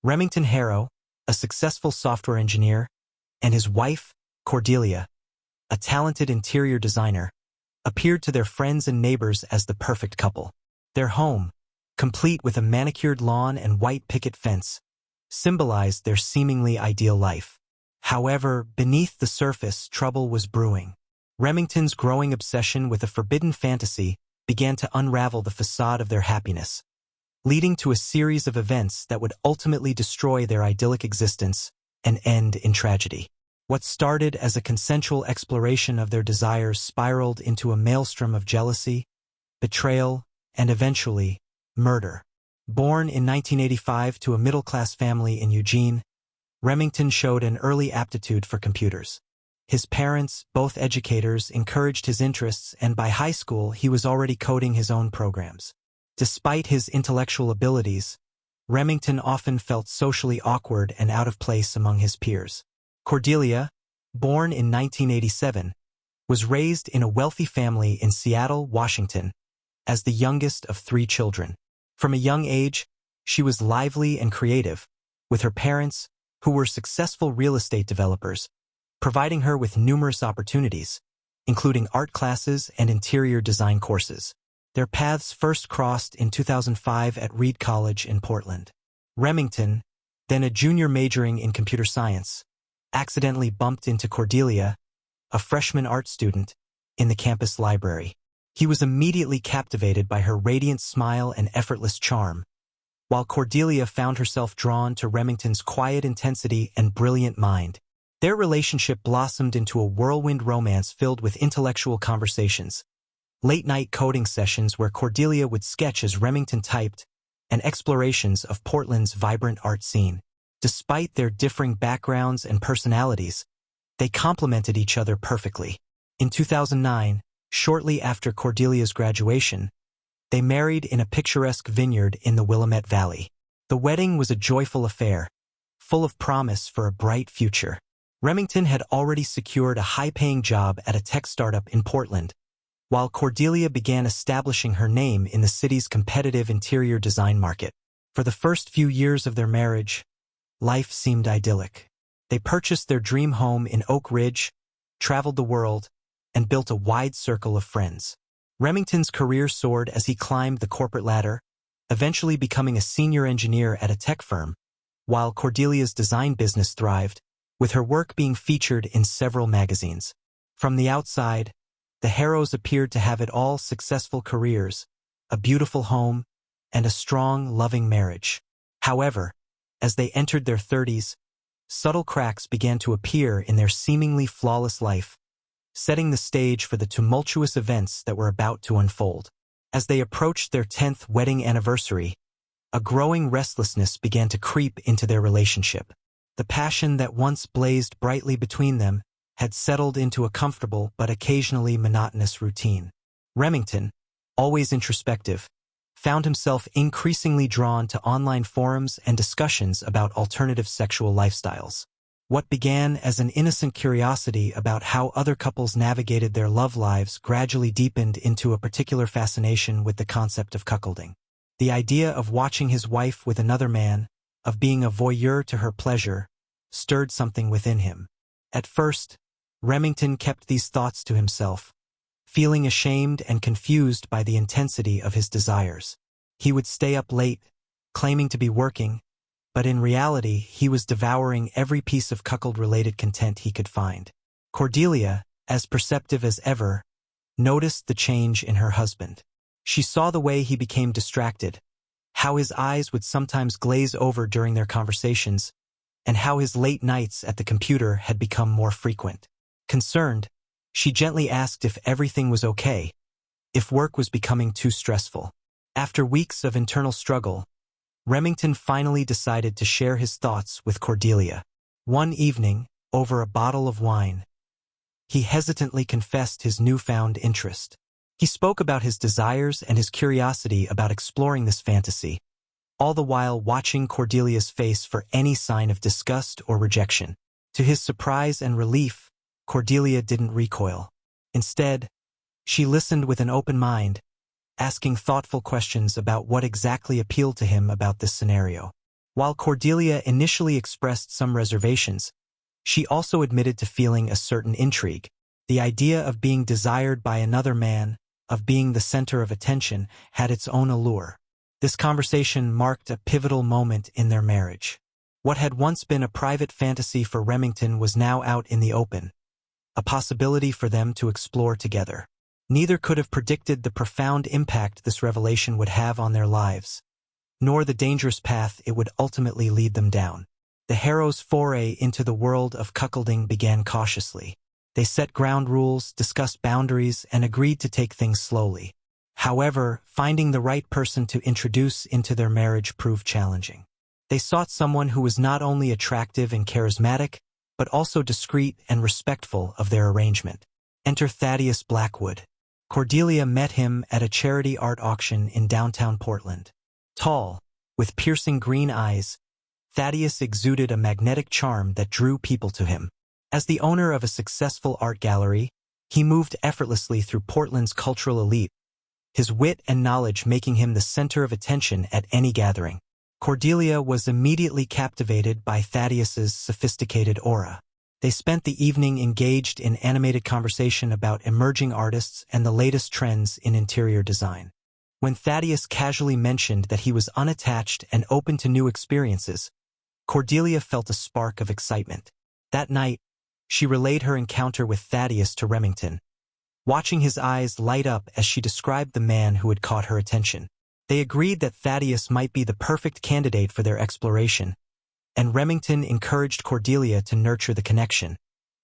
Remington Harrow, a successful software engineer, and his wife, Cordelia, a talented interior designer, appeared to their friends and neighbors as the perfect couple. Their home, complete with a manicured lawn and white picket fence, symbolized their seemingly ideal life. However, beneath the surface, trouble was brewing. Remington's growing obsession with a forbidden fantasy began to unravel the facade of their happiness, leading to a series of events that would ultimately destroy their idyllic existence and end in tragedy. What started as a consensual exploration of their desires spiraled into a maelstrom of jealousy, betrayal, and eventually, murder. Born in 1985 to a middle-class family in Eugene, Remington showed an early aptitude for computers. His parents, both educators, encouraged his interests, and by high school he was already coding his own programs. Despite his intellectual abilities, Remington often felt socially awkward and out of place among his peers. Cordelia, born in 1987, was raised in a wealthy family in Seattle, Washington, as the youngest of 3 children. From a young age, she was lively and creative, with her parents, who were successful real estate developers, providing her with numerous opportunities, including art classes and interior design courses. Their paths first crossed in 2005 at Reed College in Portland. Remington, then a junior majoring in computer science, accidentally bumped into Cordelia, a freshman art student, in the campus library. He was immediately captivated by her radiant smile and effortless charm, while Cordelia found herself drawn to Remington's quiet intensity and brilliant mind. Their relationship blossomed into a whirlwind romance filled with intellectual conversations, late-night coding sessions where Cordelia would sketch as Remington typed, and explorations of Portland's vibrant art scene. Despite their differing backgrounds and personalities, they complemented each other perfectly. In 2009, shortly after Cordelia's graduation, they married in a picturesque vineyard in the Willamette Valley. The wedding was a joyful affair, full of promise for a bright future. Remington had already secured a high-paying job at a tech startup in Portland, while Cordelia began establishing her name in the city's competitive interior design market. For the first few years of their marriage, life seemed idyllic. They purchased their dream home in Oak Ridge, traveled the world, and built a wide circle of friends. Remington's career soared as he climbed the corporate ladder, eventually becoming a senior engineer at a tech firm, while Cordelia's design business thrived, with her work being featured in several magazines. From the outside, the Harrows appeared to have it all: successful careers, a beautiful home, and a strong, loving marriage. However, as they entered their 30s, subtle cracks began to appear in their seemingly flawless life, setting the stage for the tumultuous events that were about to unfold. As they approached their 10th wedding anniversary, a growing restlessness began to creep into their relationship. The passion that once blazed brightly between them had settled into a comfortable but occasionally monotonous routine. Remington, always introspective, found himself increasingly drawn to online forums and discussions about alternative sexual lifestyles. What began as an innocent curiosity about how other couples navigated their love lives gradually deepened into a particular fascination with the concept of cuckolding. The idea of watching his wife with another man, of being a voyeur to her pleasure, stirred something within him. At first, Remington kept these thoughts to himself, feeling ashamed and confused by the intensity of his desires. He would stay up late, claiming to be working, but in reality he was devouring every piece of cuckold-related content he could find. Cordelia, as perceptive as ever, noticed the change in her husband. She saw the way he became distracted, how his eyes would sometimes glaze over during their conversations, and how his late nights at the computer had become more frequent. Concerned, she gently asked if everything was okay, if work was becoming too stressful. After weeks of internal struggle, Remington finally decided to share his thoughts with Cordelia. One evening, over a bottle of wine, he hesitantly confessed his newfound interest. He spoke about his desires and his curiosity about exploring this fantasy, all the while watching Cordelia's face for any sign of disgust or rejection. To his surprise and relief, Cordelia didn't recoil. Instead, she listened with an open mind, asking thoughtful questions about what exactly appealed to him about this scenario. While Cordelia initially expressed some reservations, she also admitted to feeling a certain intrigue. The idea of being desired by another man, of being the center of attention, had its own allure. This conversation marked a pivotal moment in their marriage. What had once been a private fantasy for Remington was now out in the open, a possibility for them to explore together. Neither could have predicted the profound impact this revelation would have on their lives, nor the dangerous path it would ultimately lead them down. The Harrows' foray into the world of cuckolding began cautiously. They set ground rules, discussed boundaries, and agreed to take things slowly. However, finding the right person to introduce into their marriage proved challenging. They sought someone who was not only attractive and charismatic, but also discreet and respectful of their arrangement. Enter Thaddeus Blackwood. Cordelia met him at a charity art auction in downtown Portland. Tall, with piercing green eyes, Thaddeus exuded a magnetic charm that drew people to him. As the owner of a successful art gallery, he moved effortlessly through Portland's cultural elite, his wit and knowledge making him the center of attention at any gathering. Cordelia was immediately captivated by Thaddeus's sophisticated aura. They spent the evening engaged in animated conversation about emerging artists and the latest trends in interior design. When Thaddeus casually mentioned that he was unattached and open to new experiences, Cordelia felt a spark of excitement. That night, she relayed her encounter with Thaddeus to Remington, watching his eyes light up as she described the man who had caught her attention. They agreed that Thaddeus might be the perfect candidate for their exploration, and Remington encouraged Cordelia to nurture the connection,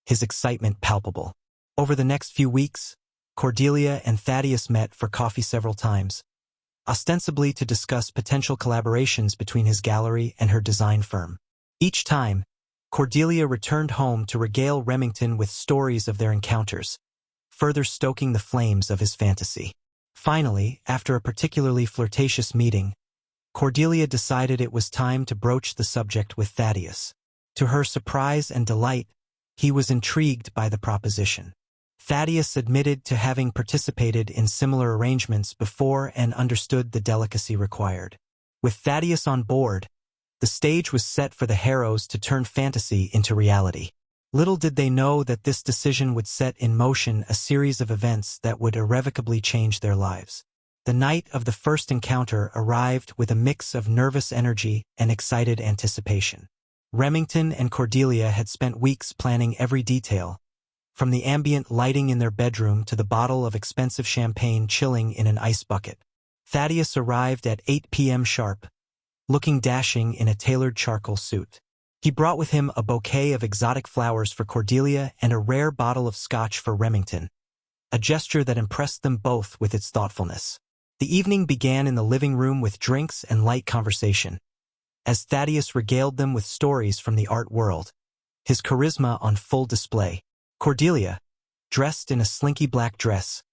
his excitement palpable. Over the next few weeks, Cordelia and Thaddeus met for coffee several times, ostensibly to discuss potential collaborations between his gallery and her design firm. Each time, Cordelia returned home to regale Remington with stories of their encounters, further stoking the flames of his fantasy. Finally, after a particularly flirtatious meeting, Cordelia decided it was time to broach the subject with Thaddeus. To her surprise and delight, he was intrigued by the proposition. Thaddeus admitted to having participated in similar arrangements before and understood the delicacy required. With Thaddeus on board, the stage was set for the Harrows to turn fantasy into reality. Little did they know that this decision would set in motion a series of events that would irrevocably change their lives. The night of the first encounter arrived with a mix of nervous energy and excited anticipation. Remington and Cordelia had spent weeks planning every detail, from the ambient lighting in their bedroom to the bottle of expensive champagne chilling in an ice bucket. Thaddeus arrived at 8 p.m. sharp, looking dashing in a tailored charcoal suit. He brought with him a bouquet of exotic flowers for Cordelia and a rare bottle of scotch for Remington, a gesture that impressed them both with its thoughtfulness. The evening began in the living room with drinks and light conversation, as Thaddeus regaled them with stories from the art world, his charisma on full display. Cordelia, dressed in a slinky black dress,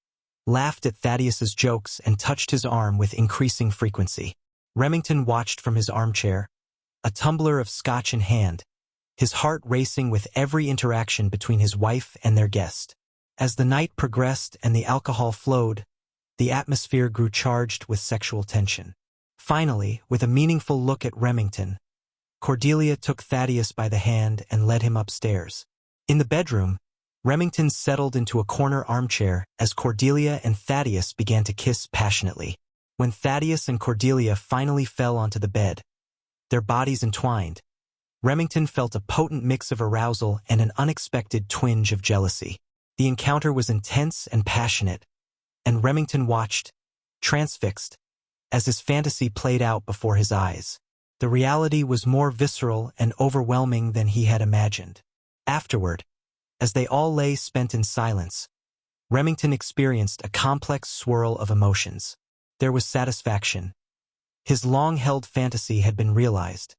laughed at Thaddeus's jokes and touched his arm with increasing frequency. Remington watched from his armchair, a tumbler of scotch in hand, his heart racing with every interaction between his wife and their guest. As the night progressed and the alcohol flowed, the atmosphere grew charged with sexual tension. Finally, with a meaningful look at Remington, Cordelia took Thaddeus by the hand and led him upstairs. In the bedroom, Remington settled into a corner armchair as Cordelia and Thaddeus began to kiss passionately. When Thaddeus and Cordelia finally fell onto the bed, their bodies entwined, Remington felt a potent mix of arousal and an unexpected twinge of jealousy. The encounter was intense and passionate, and Remington watched, transfixed, as his fantasy played out before his eyes. The reality was more visceral and overwhelming than he had imagined. Afterward, as they all lay spent in silence, Remington experienced a complex swirl of emotions. There was satisfaction. His long-held fantasy had been realized,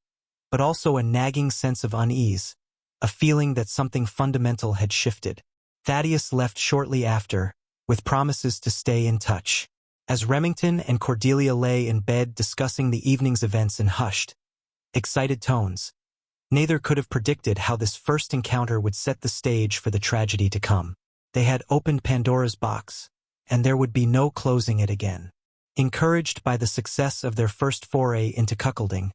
but also a nagging sense of unease, a feeling that something fundamental had shifted. Thaddeus left shortly after, with promises to stay in touch. As Remington and Cordelia lay in bed discussing the evening's events in hushed, excited tones, neither could have predicted how this first encounter would set the stage for the tragedy to come. They had opened Pandora's box, and there would be no closing it again. Encouraged by the success of their first foray into cuckolding,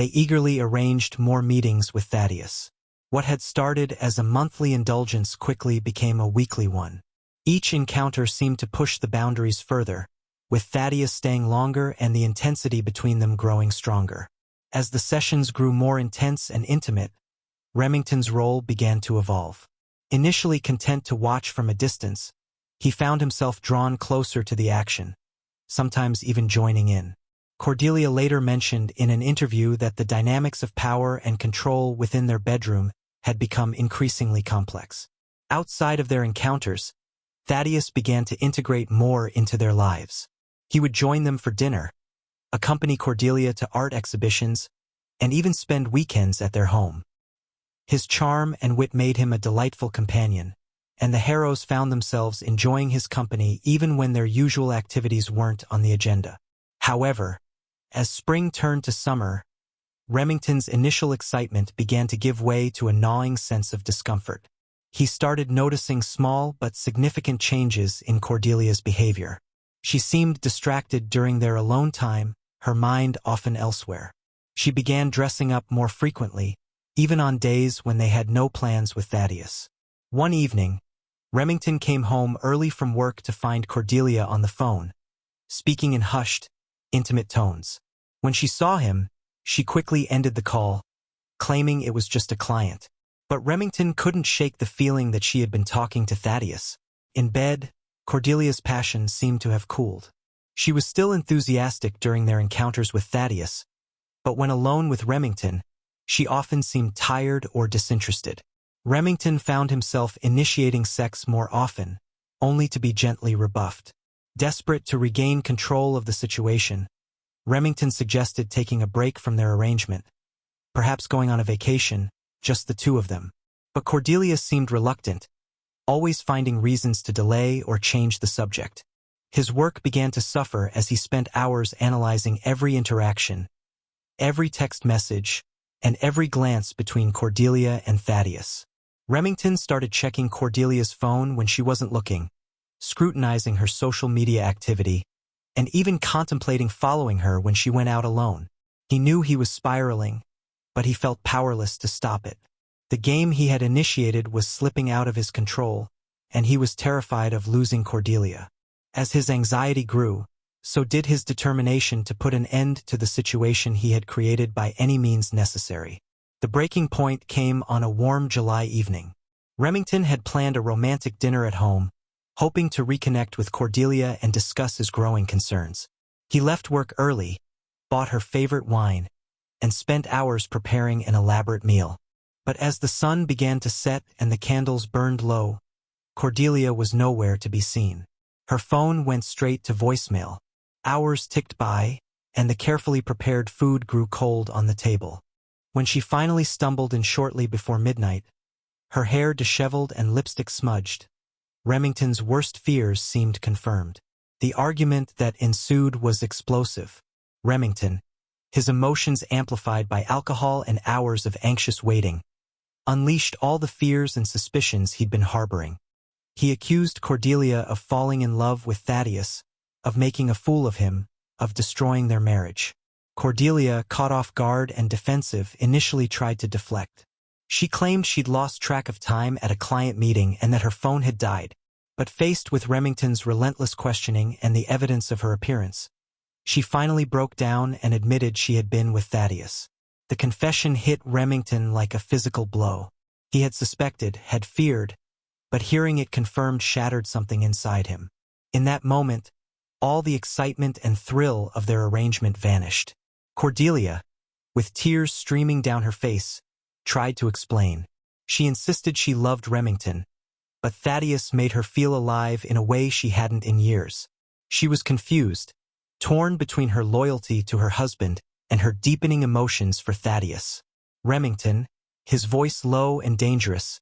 They eagerly arranged more meetings with Thaddeus. What had started as a monthly indulgence quickly became a weekly one. Each encounter seemed to push the boundaries further, with Thaddeus staying longer and the intensity between them growing stronger. As the sessions grew more intense and intimate, Remington's role began to evolve. Initially content to watch from a distance, he found himself drawn closer to the action, sometimes even joining in. Cordelia later mentioned in an interview that the dynamics of power and control within their bedroom had become increasingly complex. Outside of their encounters, Thaddeus began to integrate more into their lives. He would join them for dinner, accompany Cordelia to art exhibitions, and even spend weekends at their home. His charm and wit made him a delightful companion, and the Harrows found themselves enjoying his company even when their usual activities weren't on the agenda. However, as spring turned to summer, Remington's initial excitement began to give way to a gnawing sense of discomfort. He started noticing small but significant changes in Cordelia's behavior. She seemed distracted during their alone time, her mind often elsewhere. She began dressing up more frequently, even on days when they had no plans with Thaddeus. One evening, Remington came home early from work to find Cordelia on the phone, speaking in hushed, intimate tones. When she saw him, she quickly ended the call, claiming it was just a client. But Remington couldn't shake the feeling that she had been talking to Thaddeus. In bed, Cordelia's passion seemed to have cooled. She was still enthusiastic during their encounters with Thaddeus, but when alone with Remington, she often seemed tired or disinterested. Remington found himself initiating sex more often, only to be gently rebuffed. Desperate to regain control of the situation, Remington suggested taking a break from their arrangement, perhaps going on a vacation, just the two of them. But Cordelia seemed reluctant, always finding reasons to delay or change the subject. His work began to suffer as he spent hours analyzing every interaction, every text message, and every glance between Cordelia and Thaddeus. Remington started checking Cordelia's phone when she wasn't looking, scrutinizing her social media activity, and even contemplating following her when she went out alone. He knew he was spiraling, but he felt powerless to stop it. The game he had initiated was slipping out of his control, and he was terrified of losing Cordelia. As his anxiety grew, so did his determination to put an end to the situation he had created by any means necessary. The breaking point came on a warm July evening. Remington had planned a romantic dinner at home, hoping to reconnect with Cordelia and discuss his growing concerns. He left work early, bought her favorite wine, and spent hours preparing an elaborate meal. But as the sun began to set and the candles burned low, Cordelia was nowhere to be seen. Her phone went straight to voicemail. Hours ticked by, and the carefully prepared food grew cold on the table. When she finally stumbled in shortly before midnight, her hair disheveled and lipstick smudged, Remington's worst fears seemed confirmed. The argument that ensued was explosive. Remington, his emotions amplified by alcohol and hours of anxious waiting, unleashed all the fears and suspicions he'd been harboring. He accused Cordelia of falling in love with Thaddeus, of making a fool of him, of destroying their marriage. Cordelia, caught off guard and defensive, initially tried to deflect. She claimed she'd lost track of time at a client meeting and that her phone had died. But faced with Remington's relentless questioning and the evidence of her appearance, she finally broke down and admitted she had been with Thaddeus. The confession hit Remington like a physical blow. He had suspected, had feared, but hearing it confirmed shattered something inside him. In that moment, all the excitement and thrill of their arrangement vanished. Cordelia, with tears streaming down her face, tried to explain. She insisted she loved Remington, but Thaddeus made her feel alive in a way she hadn't in years. She was confused, torn between her loyalty to her husband and her deepening emotions for Thaddeus. Remington, his voice low and dangerous,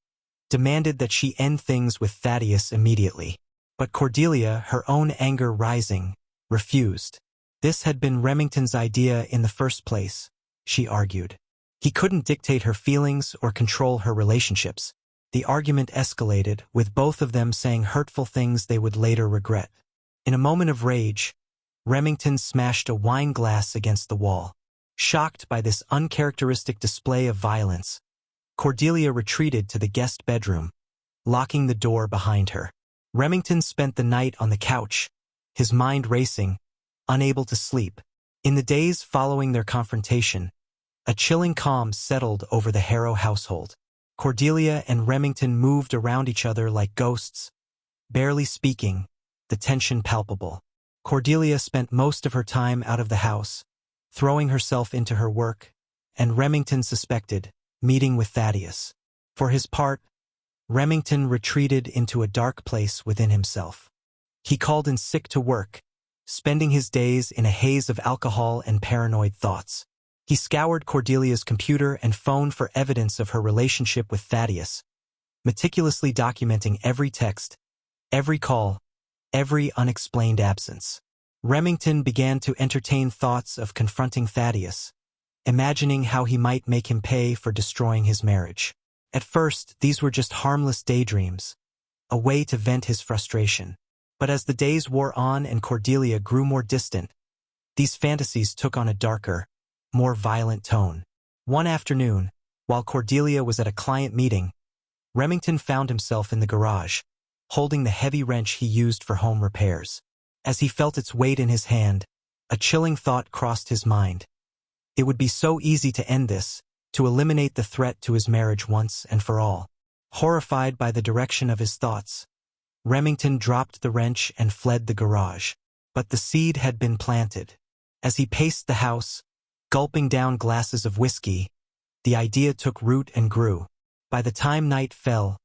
demanded that she end things with Thaddeus immediately. But Cordelia, her own anger rising, refused. This had been Remington's idea in the first place, she argued. He couldn't dictate her feelings or control her relationships. The argument escalated, with both of them saying hurtful things they would later regret. In a moment of rage, Remington smashed a wine glass against the wall. Shocked by this uncharacteristic display of violence, Cordelia retreated to the guest bedroom, locking the door behind her. Remington spent the night on the couch, his mind racing, unable to sleep. In the days following their confrontation, a chilling calm settled over the Harrow household. Cordelia and Remington moved around each other like ghosts, barely speaking, the tension palpable. Cordelia spent most of her time out of the house, throwing herself into her work, and Remington suspected, meeting with Thaddeus. For his part, Remington retreated into a dark place within himself. He called in sick to work, spending his days in a haze of alcohol and paranoid thoughts. He scoured Cordelia's computer and phone for evidence of her relationship with Thaddeus, meticulously documenting every text, every call, every unexplained absence. Remington began to entertain thoughts of confronting Thaddeus, imagining how he might make him pay for destroying his marriage. At first, these were just harmless daydreams, a way to vent his frustration. But as the days wore on and Cordelia grew more distant, these fantasies took on a darker, more violent tone. One afternoon, while Cordelia was at a client meeting, Remington found himself in the garage, holding the heavy wrench he used for home repairs. As he felt its weight in his hand, a chilling thought crossed his mind. It would be so easy to end this, to eliminate the threat to his marriage once and for all. Horrified by the direction of his thoughts, Remington dropped the wrench and fled the garage. But the seed had been planted. As he paced the house, gulping down glasses of whiskey, the idea took root and grew. By the time night fell,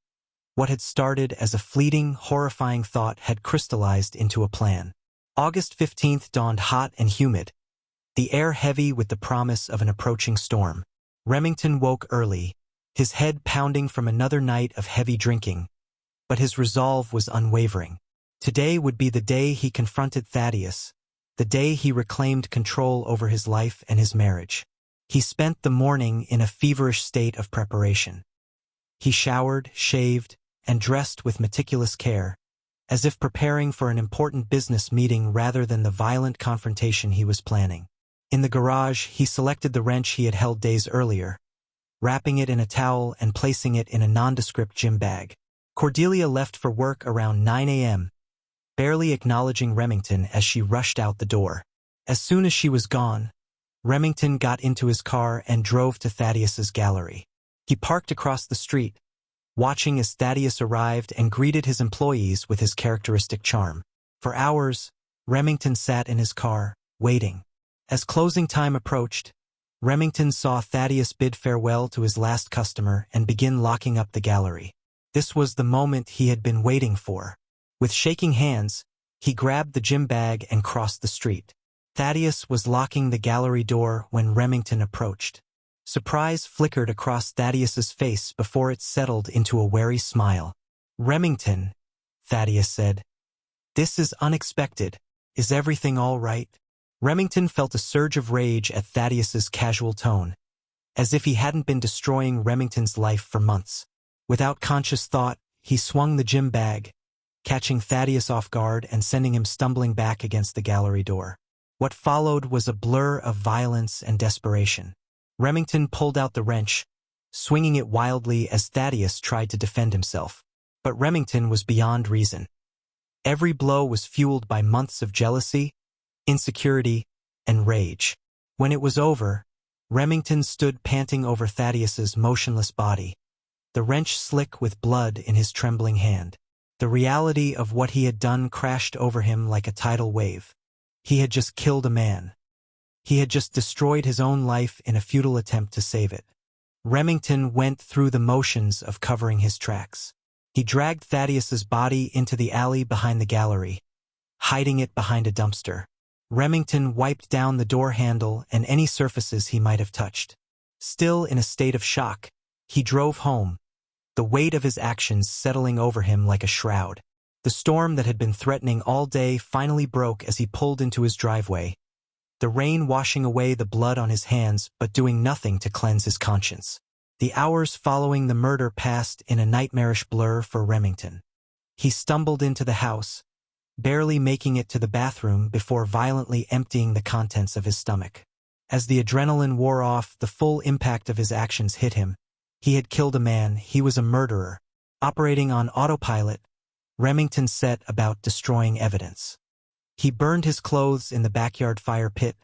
what had started as a fleeting, horrifying thought had crystallized into a plan. August 15th dawned hot and humid, the air heavy with the promise of an approaching storm. Remington woke early, his head pounding from another night of heavy drinking, but his resolve was unwavering. Today would be the day he confronted Thaddeus, the day he reclaimed control over his life and his marriage. He spent the morning in a feverish state of preparation. He showered, shaved, and dressed with meticulous care, as if preparing for an important business meeting rather than the violent confrontation he was planning. In the garage, he selected the wrench he had held days earlier, wrapping it in a towel and placing it in a nondescript gym bag. Cordelia left for work around 9 a.m., barely acknowledging Remington as she rushed out the door. As soon as she was gone, Remington got into his car and drove to Thaddeus's gallery. He parked across the street, watching as Thaddeus arrived and greeted his employees with his characteristic charm. For hours, Remington sat in his car, waiting. As closing time approached, Remington saw Thaddeus bid farewell to his last customer and begin locking up the gallery. This was the moment he had been waiting for. With shaking hands, he grabbed the gym bag and crossed the street. Thaddeus was locking the gallery door when Remington approached. Surprise flickered across Thaddeus's face before it settled into a wary smile. "Remington," Thaddeus said. "This is unexpected. Is everything all right?" Remington felt a surge of rage at Thaddeus's casual tone, as if he hadn't been destroying Remington's life for months. Without conscious thought, he swung the gym bag, catching Thaddeus off guard and sending him stumbling back against the gallery door. What followed was a blur of violence and desperation. Remington pulled out the wrench, swinging it wildly as Thaddeus tried to defend himself. But Remington was beyond reason. Every blow was fueled by months of jealousy, insecurity, and rage. When it was over, Remington stood panting over Thaddeus's motionless body, the wrench slick with blood in his trembling hand. The reality of what he had done crashed over him like a tidal wave. He had just killed a man. He had just destroyed his own life in a futile attempt to save it. Remington went through the motions of covering his tracks. He dragged Thaddeus's body into the alley behind the gallery, hiding it behind a dumpster. Remington wiped down the door handle and any surfaces he might have touched. Still in a state of shock, he drove home, the weight of his actions settling over him like a shroud. The storm that had been threatening all day finally broke as he pulled into his driveway, the rain washing away the blood on his hands but doing nothing to cleanse his conscience. The hours following the murder passed in a nightmarish blur for Remington. He stumbled into the house, barely making it to the bathroom before violently emptying the contents of his stomach. As the adrenaline wore off, the full impact of his actions hit him. He had killed a man. He was a murderer. Operating on autopilot, Remington set about destroying evidence. He burned his clothes in the backyard fire pit,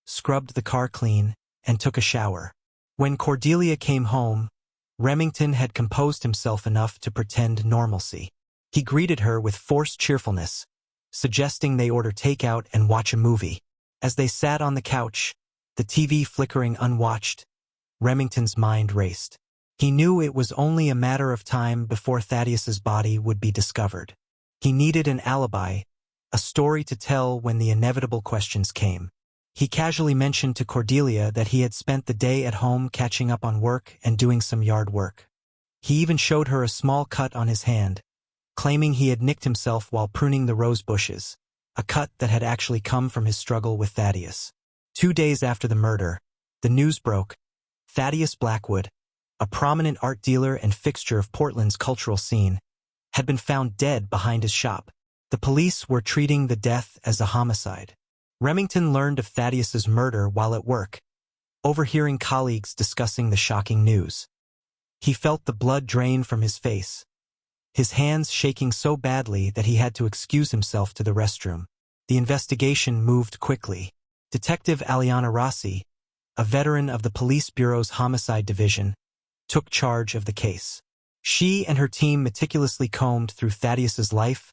scrubbed the car clean, and took a shower. When Cordelia came home, Remington had composed himself enough to pretend normalcy. He greeted her with forced cheerfulness, suggesting they order takeout and watch a movie. As they sat on the couch, the TV flickering unwatched, Remington's mind raced. He knew it was only a matter of time before Thaddeus's body would be discovered. He needed an alibi, a story to tell when the inevitable questions came. He casually mentioned to Cordelia that he had spent the day at home catching up on work and doing some yard work. He even showed her a small cut on his hand, claiming he had nicked himself while pruning the rose bushes, a cut that had actually come from his struggle with Thaddeus. 2 days after the murder, the news broke. Thaddeus Blackwood, a prominent art dealer and fixture of Portland's cultural scene, had been found dead behind his shop. The police were treating the death as a homicide. Remington learned of Thaddeus's murder while at work, overhearing colleagues discussing the shocking news. He felt the blood drain from his face, his hands shaking so badly that he had to excuse himself to the restroom. The investigation moved quickly. Detective Aliana Rossi, a veteran of the Police Bureau's Homicide Division, took charge of the case. She and her team meticulously combed through Thaddeus's life,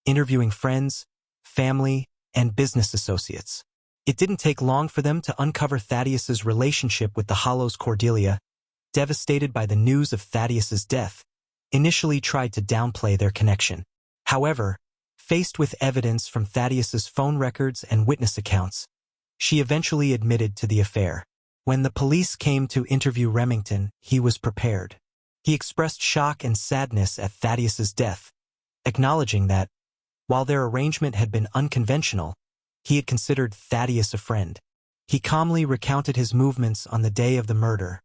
interviewing friends, family, and business associates. It didn't take long for them to uncover Thaddeus's relationship with the Hollows. Cordelia, devastated by the news of Thaddeus's death, initially tried to downplay their connection. However, faced with evidence from Thaddeus's phone records and witness accounts, she eventually admitted to the affair. When the police came to interview Remington, he was prepared. He expressed shock and sadness at Thaddeus's death, acknowledging that, while their arrangement had been unconventional, he had considered Thaddeus a friend. He calmly recounted his movements on the day of the murder,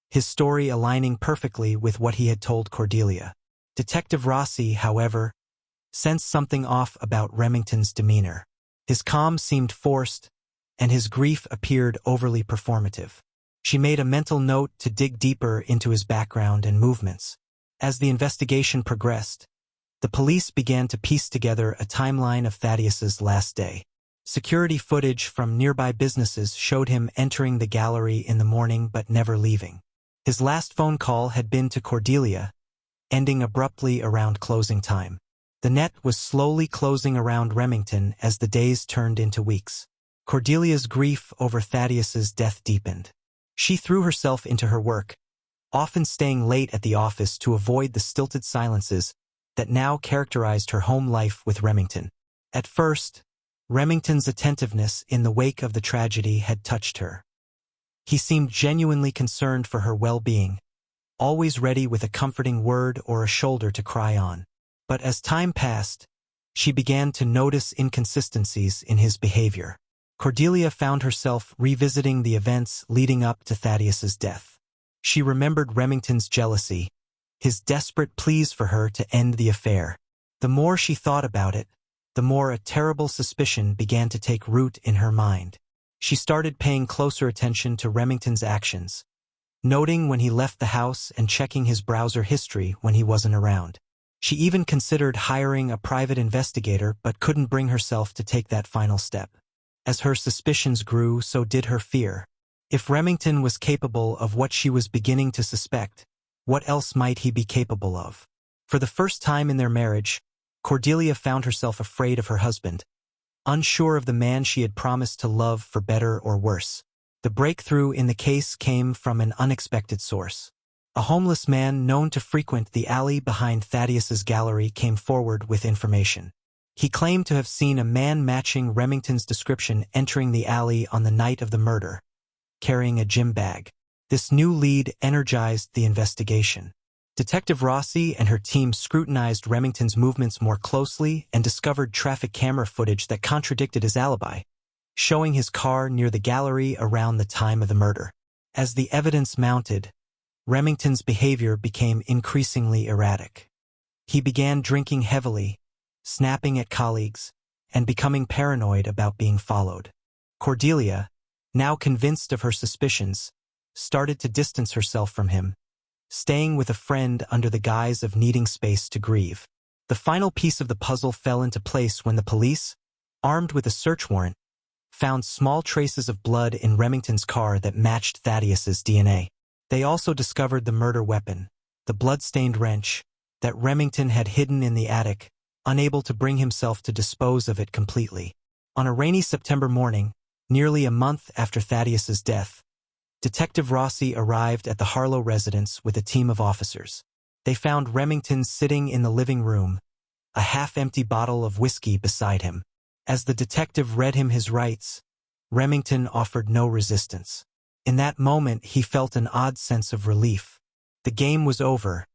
his story aligning perfectly with what he had told Cordelia. Detective Rossi, however, sensed something off about Remington's demeanor. His calm seemed forced, and his grief appeared overly performative. She made a mental note to dig deeper into his background and movements. As the investigation progressed, the police began to piece together a timeline of Thaddeus's last day. Security footage from nearby businesses showed him entering the gallery in the morning but never leaving. His last phone call had been to Cordelia, ending abruptly around closing time. The net was slowly closing around Remington as the days turned into weeks. Cordelia's grief over Thaddeus's death deepened. She threw herself into her work, often staying late at the office to avoid the stilted silences that now characterized her home life with Remington. At first, Remington's attentiveness in the wake of the tragedy had touched her. He seemed genuinely concerned for her well-being, always ready with a comforting word or a shoulder to cry on. But as time passed, she began to notice inconsistencies in his behavior. Cordelia found herself revisiting the events leading up to Thaddeus's death. She remembered Remington's jealousy, his desperate pleas for her to end the affair. The more she thought about it, the more a terrible suspicion began to take root in her mind. She started paying closer attention to Remington's actions, noting when he left the house and checking his browser history when he wasn't around. She even considered hiring a private investigator but couldn't bring herself to take that final step. As her suspicions grew, so did her fear. If Remington was capable of what she was beginning to suspect, what else might he be capable of? For the first time in their marriage, Cordelia found herself afraid of her husband, unsure of the man she had promised to love for better or worse. The breakthrough in the case came from an unexpected source. A homeless man known to frequent the alley behind Thaddeus's gallery came forward with information. He claimed to have seen a man matching Remington's description entering the alley on the night of the murder, carrying a gym bag. This new lead energized the investigation. Detective Rossi and her team scrutinized Remington's movements more closely and discovered traffic camera footage that contradicted his alibi, showing his car near the gallery around the time of the murder. As the evidence mounted, Remington's behavior became increasingly erratic. He began drinking heavily, snapping at colleagues, and becoming paranoid about being followed. Cordelia, now convinced of her suspicions, started to distance herself from him, staying with a friend under the guise of needing space to grieve. The final piece of the puzzle fell into place when the police, armed with a search warrant, found small traces of blood in Remington's car that matched Thaddeus's DNA. They also discovered the murder weapon, the blood-stained wrench, that Remington had hidden in the attic, unable to bring himself to dispose of it completely. On a rainy September morning, nearly a month after Thaddeus's death, Detective Rossi arrived at the Harlow residence with a team of officers. They found Remington sitting in the living room, a half-empty bottle of whiskey beside him. As the detective read him his rights, Remington offered no resistance. In that moment, he felt an odd sense of relief. The game was over.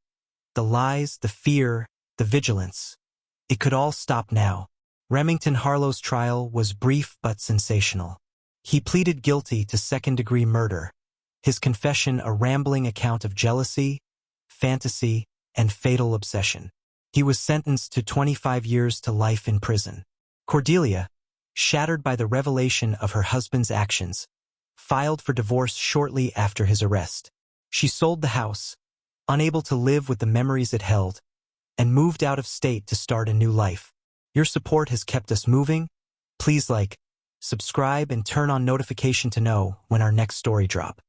The lies, the fear, the vigilance. It could all stop now. Remington Harlow's trial was brief but sensational. He pleaded guilty to second-degree murder, his confession a rambling account of jealousy, fantasy, and fatal obsession. He was sentenced to 25 years to life in prison. Cordelia, shattered by the revelation of her husband's actions, filed for divorce shortly after his arrest. She sold the house, unable to live with the memories it held, and moved out of state to start a new life. Your support has kept us moving. Please like, subscribe, and turn on notification to know when our next story drop.